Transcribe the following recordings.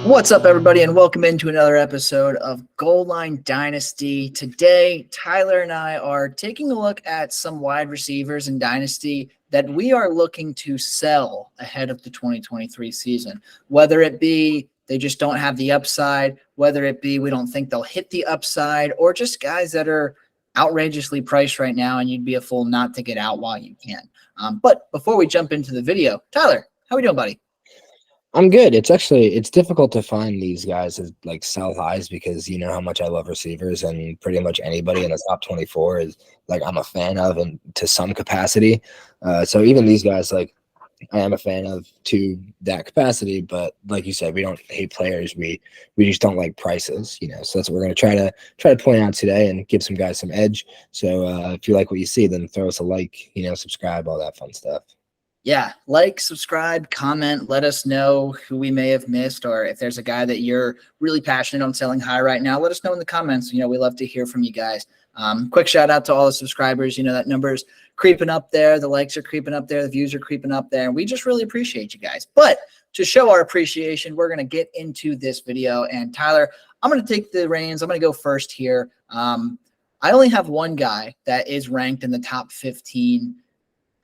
What's up, everybody, and welcome into another episode of Goal Line Dynasty. Today, Tyler and I are taking a look at some wide receivers in Dynasty that we are looking to sell ahead of the 2023 season, whether it be they just don't have the upside, whether it be we don't think they'll hit the upside, or just guys that are outrageously priced right now and you'd be a fool not to get out while you can. But before we jump into the video, Tyler, how are we doing, buddy? I'm good. It's difficult to find these guys as like sell highs because you know how much I love receivers, and pretty much anybody in the top 24 is like I'm a fan of, and to some capacity. So even these guys, like I am a fan of to that capacity, but like you said, we don't hate players. We just don't like prices, you know. So that's what we're gonna try to point out today and give some guys some edge. So if you like what you see, then throw us a like, subscribe, all that fun stuff. Yeah, like, subscribe, comment, let us know who we may have missed, or if there's a guy that you're really passionate on selling high right now, let us know in the comments. We love to hear from you guys. Quick shout out to all the subscribers. That number's creeping up there. The likes are creeping up there. The views are creeping up there. And we just really appreciate you guys. But to show our appreciation, we're going to get into this video. And Tyler, I'm going to take the reins. I'm going to go first here. I only have one guy that is ranked in the top 15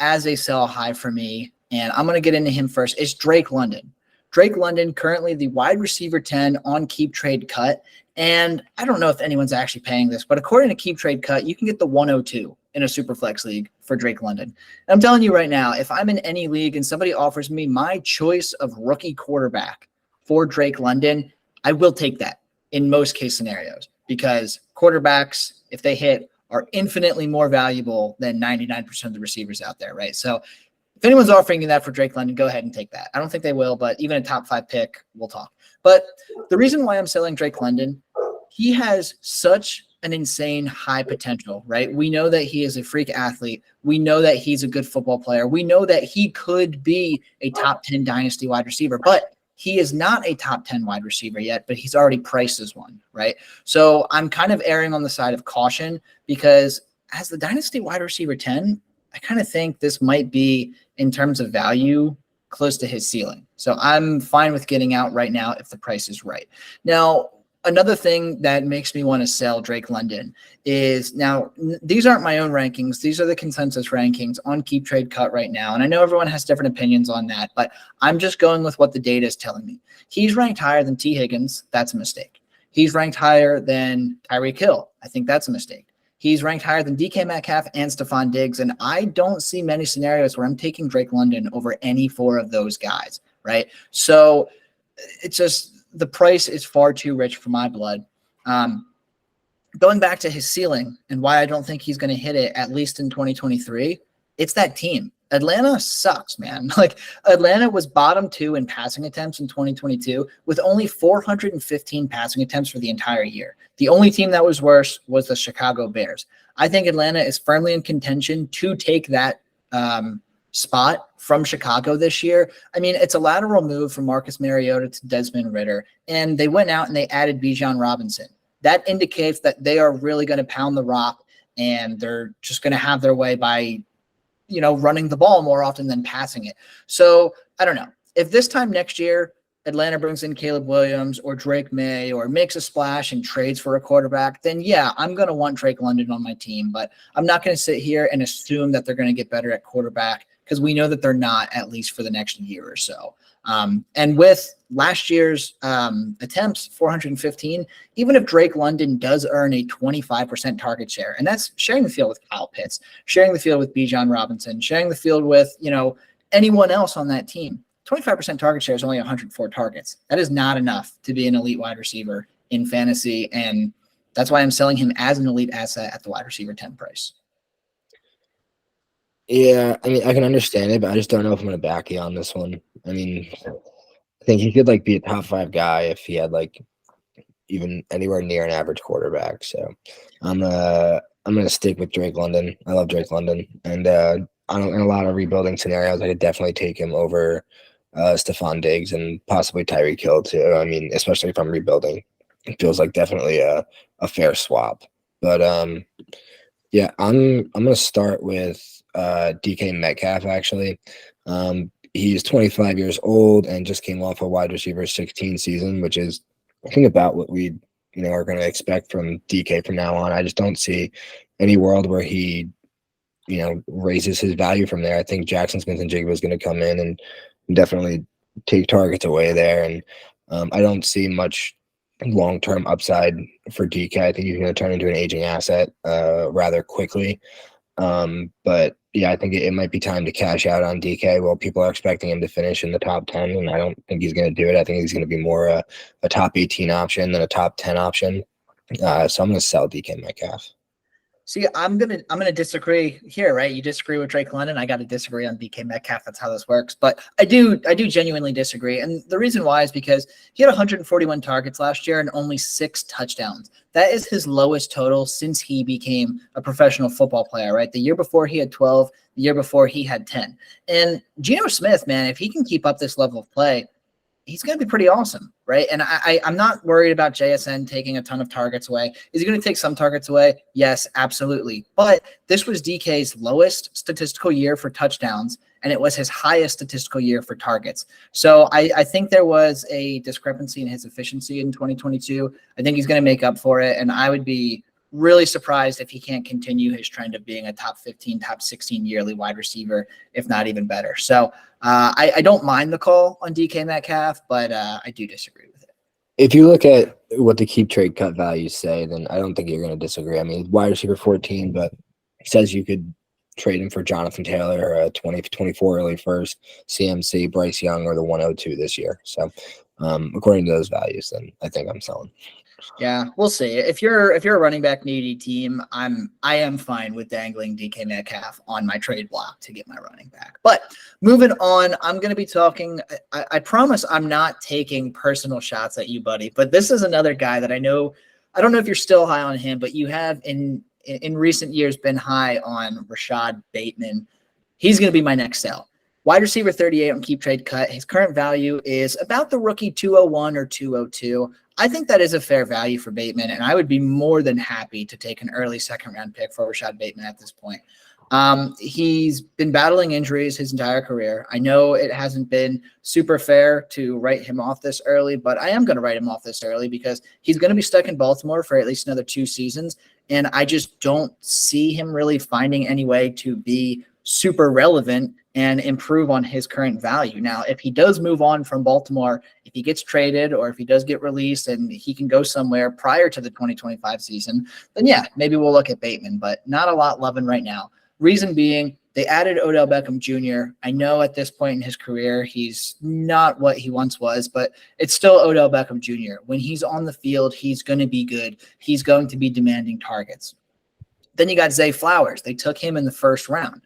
as a sell high for me, and I'm going to get into him first. It's Drake London. Drake London, currently the wide receiver 10 on Keep Trade Cut, and I don't know if anyone's actually paying this, but according to Keep Trade Cut, you can get the 102 in a Superflex league for Drake London. And I'm telling you right now, if I'm in any league and somebody offers me my choice of rookie quarterback for Drake London, I will take that in most case scenarios, because quarterbacks, if they hit, are infinitely more valuable than 99% of the receivers out there, right? So if anyone's offering you that for Drake London, go ahead and take that. I don't think they will, but even a top 5 pick, we'll talk. But the reason why I'm selling Drake London, he has such an insane high potential, right? We know that he is a freak athlete. We know that he's a good football player. We know that he could be a top 10 dynasty wide receiver, but he is not a top 10 wide receiver yet, but he's already priced as one, right? So I'm kind of erring on the side of caution, because as the dynasty wide receiver 10, I kind of think this might be, in terms of value, close to his ceiling. So I'm fine with getting out right now if the price is right. Now, another thing that makes me want to sell Drake London is, now these aren't my own rankings. These are the consensus rankings on Keep Trade Cut right now. And I know everyone has different opinions on that, but I'm just going with what the data is telling me. He's ranked higher than T. Higgins. That's a mistake. He's ranked higher than Tyreek Hill. I think that's a mistake. He's ranked higher than DK Metcalf and Stephon Diggs. And I don't see many scenarios where I'm taking Drake London over any 4 of those guys, right? So it's just, the price is far too rich for my blood. Going back to his ceiling and why I don't think he's going to hit it, at least in 2023, it's that team. Atlanta sucks, man. Like, Atlanta was bottom 2 in passing attempts in 2022 with only 415 passing attempts for the entire year. The only team that was worse was the Chicago Bears. I think Atlanta is firmly in contention to take that spot from Chicago this year. I mean, it's a lateral move from Marcus Mariota to Desmond Ridder, and they went out and they added Bijan Robinson. That indicates that they are really going to pound the rock, and they're just going to have their way by, running the ball more often than passing it. So I don't know. If this time next year Atlanta brings in Caleb Williams or Drake May or makes a splash and trades for a quarterback, then yeah, I'm going to want Drake London on my team, but I'm not going to sit here and assume that they're going to get better at quarterback, because we know that they're not, at least for the next year or so. And with last year's attempts, 415, even if Drake London does earn a 25% target share, and that's sharing the field with Kyle Pitts, sharing the field with Bijan Robinson, sharing the field with, anyone else on that team, 25% target share is only 104 targets. That is not enough to be an elite wide receiver in fantasy, and that's why I'm selling him as an elite asset at the wide receiver 10 price. Yeah, I mean, I can understand it, but I just don't know if I'm going to back you on this one. I mean, I think he could be a top 5 guy if he had even anywhere near an average quarterback. So I'm gonna stick with Drake London. I love Drake London, and in a lot of rebuilding scenarios, I could definitely take him over Stephon Diggs and possibly Tyreek Hill too. I mean, especially if I'm rebuilding, it feels like definitely a fair swap. But yeah, I'm gonna start with DK Metcalf actually. he's 25 years old and just came off a wide receiver 16 season, which is, I think, about what we are going to expect from DK from now on. I just don't see any world where he raises his value from there. I think Jackson Smith-Njigba is going to come in and definitely take targets away there, and I don't see much long-term upside for DK. I think he's going to turn into an aging asset rather quickly. But yeah, I think it might be time to cash out on DK. Well, people are expecting him to finish in the top 10, and I don't think he's going to do it. I think he's going to be more a top 18 option than a top 10 option. So I'm going to sell DK Metcalf. See, I'm gonna disagree here, right? You disagree with Drake London. I got to disagree on DK Metcalf. That's how this works. But I do genuinely disagree, and the reason why is because he had 141 targets last year and only 6 touchdowns. That is his lowest total since he became a professional football player, right? The year before he had 12. The year before he had 10. And Geno Smith, man, if he can keep up this level of play, he's going to be pretty awesome, right? And I'm not worried about JSN taking a ton of targets away. Is he going to take some targets away? Yes, absolutely. But this was DK's lowest statistical year for touchdowns, and it was his highest statistical year for targets. So I think there was a discrepancy in his efficiency in 2022. I think he's going to make up for it, and I would be really surprised if he can't continue his trend of being a top 15, top 16 yearly wide receiver, if not even better. So I don't mind the call on DK Metcalf, but I do disagree with it. If you look at what the keep trade cut values say, then I don't think you're going to disagree. I mean, wide receiver 14, but it says you could trade him for Jonathan Taylor, a 2024 early first, CMC, Bryce Young, or the 102 this year. So according to those values, then I think I'm selling. Yeah, we'll see. If you're a running back needy team, I am fine with dangling DK Metcalf on my trade block to get my running back. But moving on, I'm going to be talking. I promise I'm not taking personal shots at you, buddy. But this is another guy that I know. I don't know if you're still high on him, but you have in recent years been high on Rashad Bateman. He's going to be my next sell. Wide receiver 38 on keep trade cut. His current value is about the rookie 201 or 202. I think that is a fair value for Bateman, and I would be more than happy to take an early second-round pick for Rashad Bateman at this point. He's been battling injuries his entire career. I know it hasn't been super fair to write him off this early, but I am going to write him off this early because he's going to be stuck in Baltimore for at least another 2 seasons, and I just don't see him really finding any way to be super relevant and improve on his current value. Now, if he does move on from Baltimore, if he gets traded or if he does get released and he can go somewhere prior to the 2025 season, then yeah, maybe we'll look at Bateman, but not a lot loving right now. Reason being, they added Odell Beckham Jr. I know at this point in his career, he's not what he once was, but it's still Odell Beckham Jr. When he's on the field, he's going to be good. He's going to be demanding targets. Then you got Zay Flowers. They took him in the first round.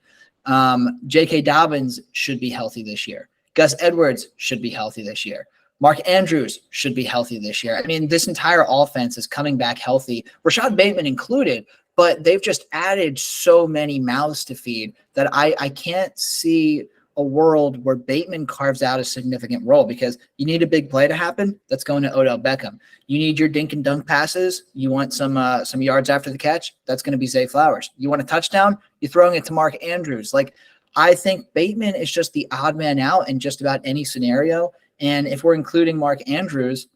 J.K. Dobbins should be healthy this year. Gus Edwards should be healthy this year. Mark Andrews should be healthy this year. I mean, this entire offense is coming back healthy, Rashad Bateman included, but they've just added so many mouths to feed that I can't see a world where Bateman carves out a significant role because you need a big play to happen. That's going to Odell Beckham. You need your dink and dunk passes. You want some yards after the catch. That's going to be Zay Flowers. You want a touchdown. You're throwing it to Mark Andrews. Like, I think Bateman is just the odd man out in just about any scenario. And if we're including Mark Andrews,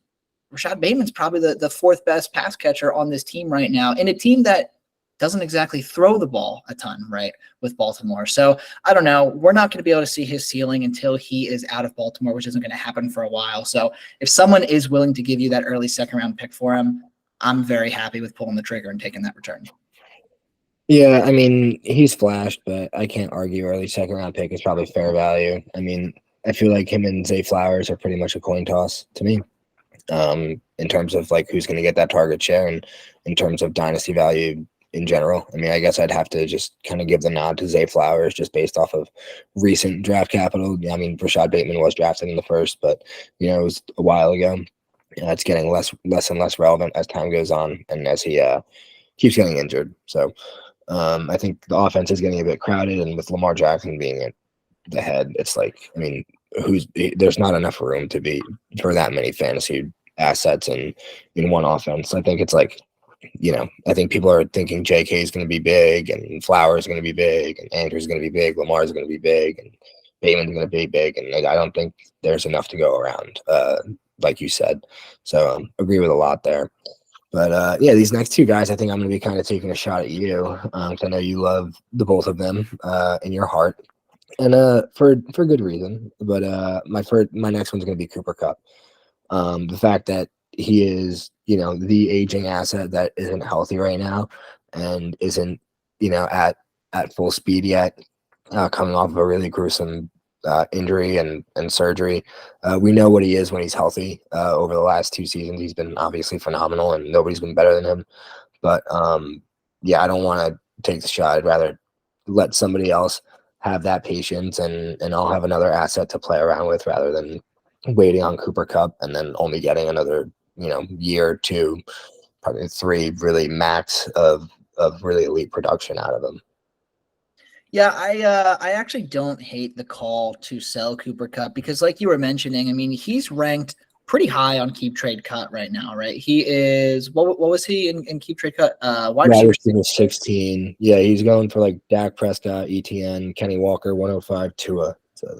Rashad Bateman's probably the 4th best pass catcher on this team right now, in a team that doesn't exactly throw the ball a ton, right, with Baltimore. So I don't know. We're not going to be able to see his ceiling until he is out of Baltimore, which isn't going to happen for a while. So if someone is willing to give you that early second-round pick for him, I'm very happy with pulling the trigger and taking that return. Yeah, I mean, he's flashed, but I can't argue early second-round pick is probably fair value. I mean, I feel like him and Zay Flowers are pretty much a coin toss to me in terms of, like, who's going to get that target share and in terms of dynasty value in general. I mean, I guess I'd have to just kind of give the nod to Zay Flowers just based off of recent draft capital. I mean, Rashad Bateman was drafted in the first, but, it was a while ago. It's getting less and less relevant as time goes on and as he keeps getting injured. So I think the offense is getting a bit crowded, and with Lamar Jackson being at the head, it's like, I mean, there's not enough room for that many fantasy assets in one offense. I think it's like, I think people are thinking JK is going to be big and Flowers is going to be big and Andrews is going to be big, Lamar is going to be big. And Bateman's going to be big, and I don't think there's enough to go around, like you said. So agree with a lot there. But yeah, these next two guys, I think I'm going to be kind of taking a shot at you, because I know you love the both of them in your heart, and for good reason. But my next one's going to be Cooper Kupp. The fact that he is, the aging asset that isn't healthy right now and isn't, at full speed yet, coming off of a really gruesome injury and surgery. We know what he is when he's healthy. Over the last 2 seasons, he's been obviously phenomenal, and nobody's been better than him. But yeah, I don't want to take the shot. I'd rather let somebody else have that patience, and I'll have another asset to play around with rather than waiting on Cooper Kupp and then only getting another, year or 2, probably 3 really max of really elite production out of him. Yeah, I actually don't hate the call to sell Cooper Kupp because, like you were mentioning, I mean, he's ranked pretty high on keep trade cut right now, right? He is what was he in keep trade cut? Wide receiver 16. Yeah, he's going for like Dak Prescott, ETN, Kenny Walker, 105, Tua.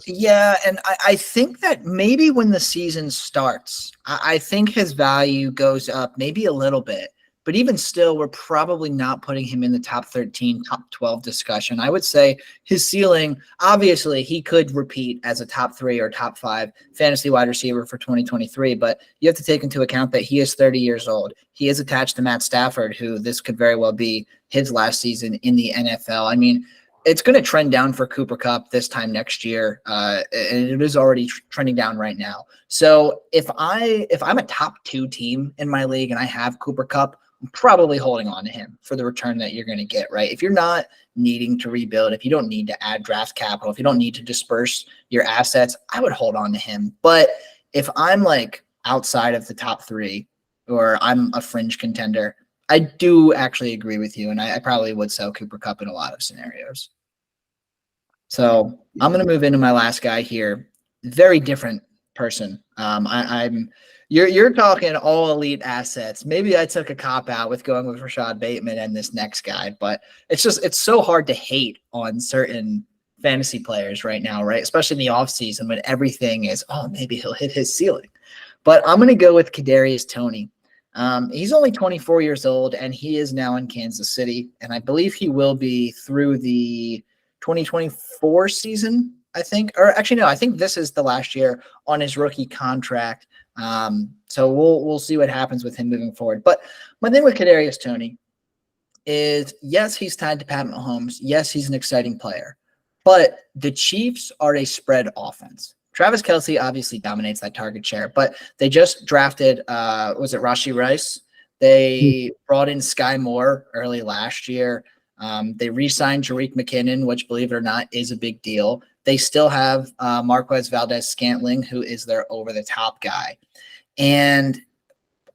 Yeah, and I think that maybe when the season starts, I think his value goes up maybe a little bit. But even still, we're probably not putting him in the top 13, top 12 discussion. I would say his ceiling, obviously, he could repeat as a top 3 or top 5 fantasy wide receiver for 2023. But you have to take into account that he is 30 years old. He is attached to Matt Stafford, who this could very well be his last season in the NFL. I mean, it's going to trend down for Cooper Kupp this time next year, and it is already trending down right now. So if I'm a top 2 team in my league and I have Cooper Kupp, I'm probably holding on to him for the return that you're going to get, right? If you're not needing to rebuild, if you don't need to add draft capital, if you don't need to disperse your assets, I would hold on to him. But if I'm like outside of the top 3 or I'm a fringe contender, I do actually agree with you, and I probably would sell Cooper Kupp in a lot of scenarios. So I'm going to move into my last guy here. Very different person. You're talking all elite assets. Maybe I took a cop out with going with Rashad Bateman and this next guy, but it's so hard to hate on certain fantasy players right now, right? Especially in the offseason when everything is, maybe he'll hit his ceiling. But I'm going to go with Kadarius Tony. He's only 24 years old, and he is now in Kansas City, and I believe he will be through the 2024 season, I think. Or actually, no, I think this is the last year on his rookie contract. So we'll see what happens with him moving forward. But my thing with Kadarius Tony is, yes, he's tied to Pat Mahomes. Yes, he's an exciting player. But the Chiefs are a spread offense. Travis Kelce obviously dominates that target share, but they just drafted, was it Rashee Rice? They brought in Sky Moore early last year. They re-signed Jerick McKinnon, which, believe it or not, is a big deal. They still have Marquez Valdez-Scantling, who is their over-the-top guy. And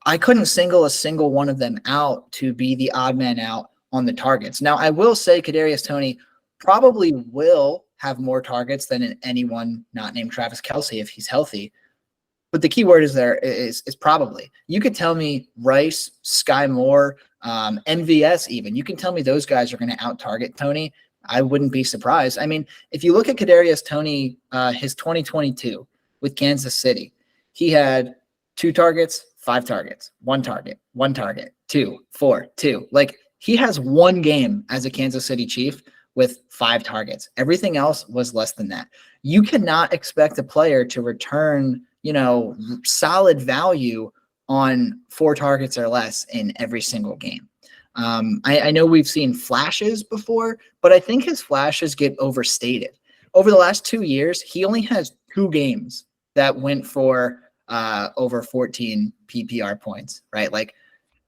I couldn't single a single one of them out to be the odd man out on the targets. Now, I will say Kadarius Tony probably will have more targets than anyone not named Travis Kelce if he's healthy. But the key word is probably. You could tell me Rice, Sky Moore, MVS even. You can tell me those guys are going to out-target Tony. I wouldn't be surprised. I mean, if you look at Kadarius Tony, his 2022 with Kansas City, he had 2 targets, 5 targets, 1 target, 2, 4, 2. Like, he has 1 game as a Kansas City Chief with 5 targets. Everything else was less than that. You cannot expect a player to return, solid value on 4 targets or less in every single game. I know we've seen flashes before, but I think his flashes get overstated. Over the last 2 years, he only has 2 games that went for over 14 PPR points, right? Like,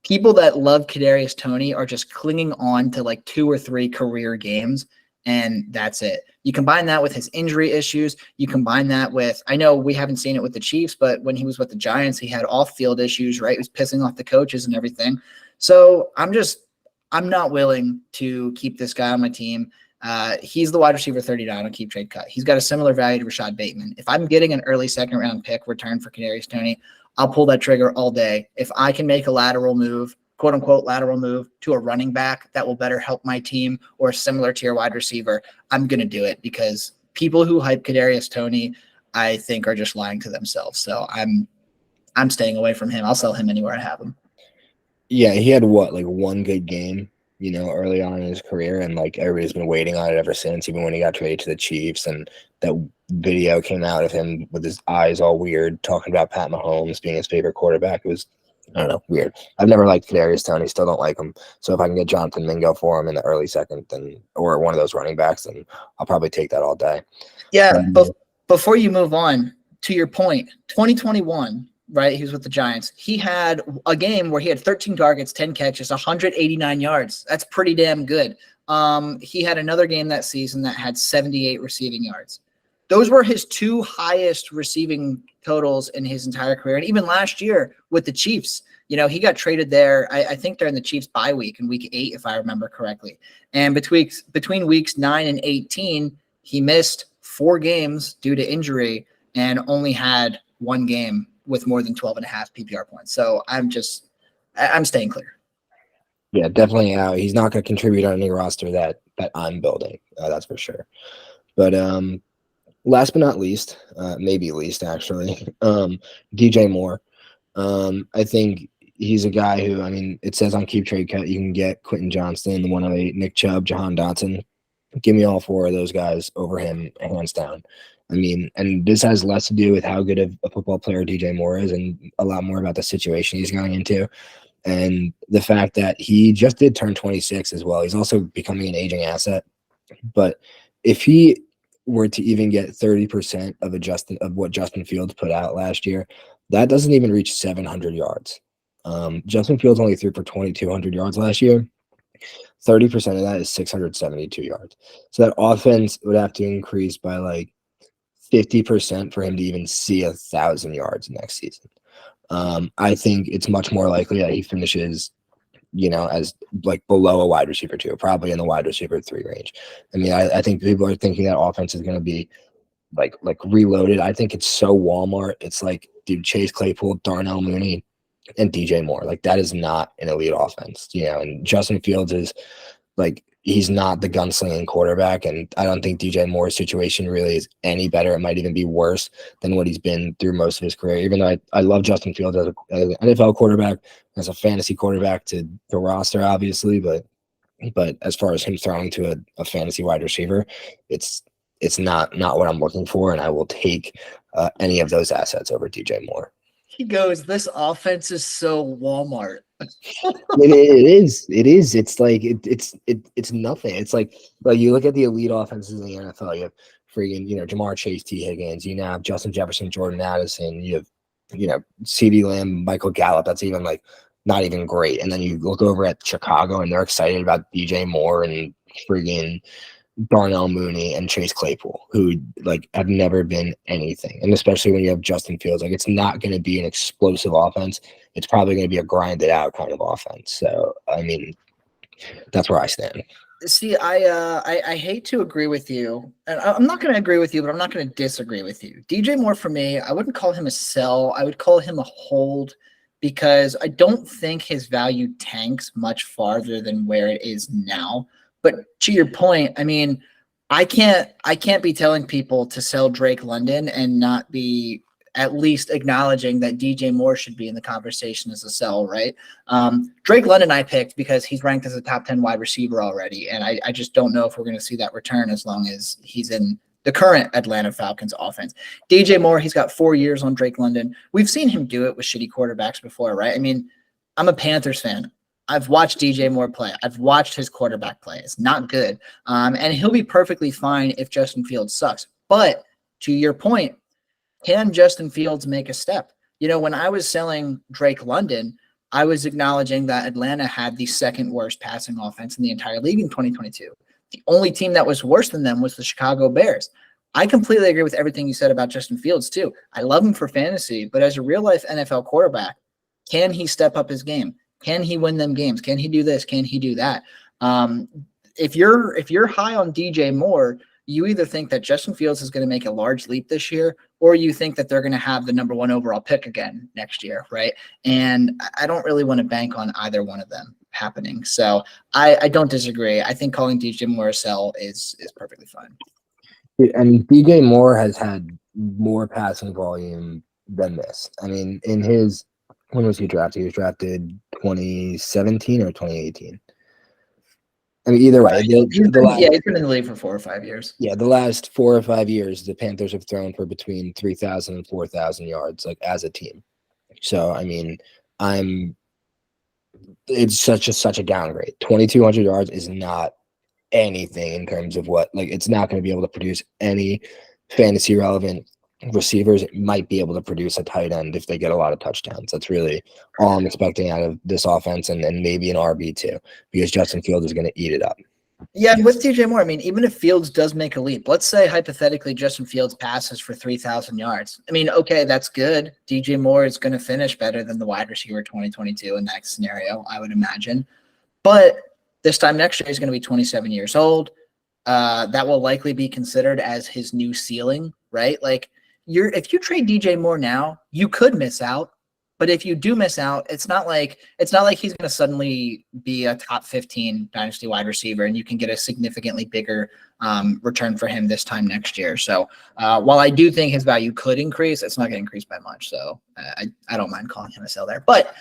people that love Kadarius Tony are just clinging on to like 2 or 3 career games, and that's it. You combine that with his injury issues. You combine that with, I know we haven't seen it with the Chiefs, but when he was with the Giants, he had off-field issues, right? He was pissing off the coaches and everything. So I'm not willing to keep this guy on my team. He's the wide receiver 39 on keep trade cut. He's got a similar value to Rashad Bateman. If I'm getting an early 2nd round pick return for Kadarius Tony, I'll pull that trigger all day. If I can make a lateral move, quote unquote lateral move to a running back that will better help my team or similar to your wide receiver, I'm going to do it because people who hype Kadarius Tony, I think, are just lying to themselves. So I'm staying away from him. I'll sell him anywhere I have him. Yeah, he had like one good game, early on in his career, and like everybody's been waiting on it ever since, even when he got traded to the Chiefs, and that video came out of him with his eyes all weird, talking about Pat Mahomes being his favorite quarterback. It was, I don't know, weird. I've never liked Kadarius Tony, still don't like him. So if I can get Jonathan Mingo for him in the early second, then or one of those running backs, then I'll probably take that all day. Yeah, before you move on, to your point, 2021, right? He was with the Giants. He had a game where he had 13 targets, 10 catches, 189 yards. That's pretty damn good. He had another game that season that had 78 receiving yards. Those were his two highest receiving totals in his entire career. And even last year with the Chiefs, he got traded there, I think during the Chiefs bye week in week 8, if I remember correctly. And between weeks 9 and 18, he missed 4 games due to injury and only had 1 game with more than 12.5 PPR points. So I'm staying clear. Yeah, definitely out. He's not going to contribute on any roster that I'm building. That's for sure. But last but not least, maybe least actually, DJ Moore. I think he's a guy who, it says on Keep Trade Cut you can get Quentin Johnston, the 108, Nick Chubb, Jahan Dotson. Give me all 4 of those guys over him, hands down. And this has less to do with how good of a football player DJ Moore is and a lot more about the situation he's going into. And the fact that he just did turn 26 as well. He's also becoming an aging asset. But if he were to even get 30% of what Justin Fields put out last year, that doesn't even reach 700 yards. Justin Fields only threw for 2,200 yards last year. 30% of that is 672 yards. So that offense would have to increase by like 50% for him to even see 1,000 yards next season. I think it's much more likely that he finishes, as like below a wide receiver 2, probably in the wide receiver 3 range. I think people are thinking that offense is going to be like reloaded. I think it's so Walmart. It's like, dude, Chase Claypool, Darnell Mooney, and DJ Moore. Like, that is not an elite offense, and Justin Fields is like, he's not the gunslinging quarterback, and I don't think DJ Moore's situation really is any better. It might even be worse than what he's been through most of his career, even though I love Justin Fields as an NFL quarterback, as a fantasy quarterback to the roster, obviously, but as far as him throwing to a fantasy wide receiver, it's not what I'm looking for, and I will take any of those assets over DJ Moore. He goes, this offense is so Walmart. It is. It's like it's nothing. It's like you look at the elite offenses in the NFL. You have freaking Jamar Chase, T. Higgins. You now have Justin Jefferson, Jordan Addison. You have CeeDee Lamb, Michael Gallup. That's even like not even great. And then you look over at Chicago, and they're excited about DJ Moore and friggin' Darnell Mooney and Chase Claypool, who like have never been anything. And especially when you have Justin Fields, like, it's not going to be an explosive offense. It's probably going to be a grinded out kind of offense. So, that's where I stand. See, I hate to agree with you, and I'm not going to agree with you, but I'm not going to disagree with you. DJ Moore, for me, I wouldn't call him a sell. I would call him a hold, because I don't think his value tanks much farther than where it is now. But to your point, I can't be telling people to sell Drake London and not be at least acknowledging that DJ Moore should be in the conversation as a sell, right? Drake London I picked because he's ranked as a top 10 wide receiver already, and I just don't know if we're going to see that return as long as he's in the current Atlanta Falcons offense. DJ Moore, he's got 4 years on Drake London. We've seen him do it with shitty quarterbacks before, right? I'm a Panthers fan. I've watched DJ Moore play. I've watched his quarterback play. It's not good. And he'll be perfectly fine if Justin Fields sucks. But to your point, can Justin Fields make a step? When I was selling Drake London, I was acknowledging that Atlanta had the second worst passing offense in the entire league in 2022. The only team that was worse than them was the Chicago Bears. I completely agree with everything you said about Justin Fields too. I love him for fantasy, but as a real-life NFL quarterback, can he step up his game? Can he win them games? Can he do this? Can he do that? If you're high on DJ Moore, you either think that Justin Fields is going to make a large leap this year, or you think that they're going to have the number 1 overall pick again next year, right? And I don't really want to bank on either one of them happening. So I don't disagree. I think calling DJ Moore a sell is perfectly fine. And DJ Moore has had more passing volume than this. I mean, when was he drafted? He was drafted 2017 or 2018. I mean, either way, He's been in the league for 4 or 5 years. yeah, the last 4 or 5 years, the Panthers have thrown for between 3,000 and 4,000 yards, like as a team. So, I mean, it's such a downgrade. 2,200 yards is not anything in terms of it's not going to be able to produce any fantasy relevant receivers. It might be able to produce a tight end if they get a lot of touchdowns. That's really all I'm expecting out of this offense, and maybe an RB too, because Justin Fields is going to eat it up. Yeah, and with DJ Moore, I mean, even if Fields does make a leap, let's say hypothetically Justin Fields passes for 3,000 yards. I mean, okay, that's good. DJ Moore is going to finish better than the wide receiver 2022 in that scenario, I would imagine. But this time next year, he's going to be 27 years old. That will likely be considered as his new ceiling, right? Like, if you trade DJ Moore now, you could miss out. But if you do miss out, it's not like he's going to suddenly be a top 15 dynasty wide receiver, and you can get a significantly bigger return for him this time next year. So while I do think his value could increase, it's not going to increase by much. So I don't mind calling him a sell there. But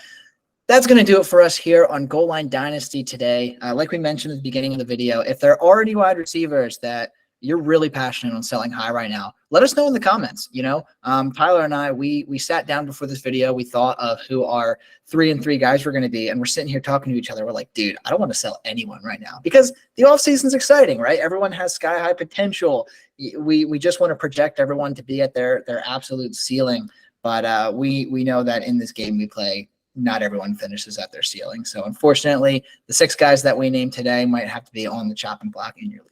that's going to do it for us here on Goal Line Dynasty today. Like we mentioned at the beginning of the video, if there are already wide receivers that you're really passionate on selling high right now, let us know in the comments. Tyler and I, we sat down before this video. We thought of who our 3-and-3 guys were going to be, and we're sitting here talking to each other. We're like, dude, I don't want to sell anyone right now because the offseason's exciting, right? Everyone has sky high potential. We just want to project everyone to be at their absolute ceiling. But we know that in this game we play, not everyone finishes at their ceiling. So unfortunately, the 6 guys that we named today might have to be on the chopping block in your league.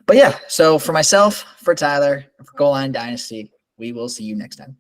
But yeah, so for myself, for Tyler, for Goal Line Dynasty, we will see you next time.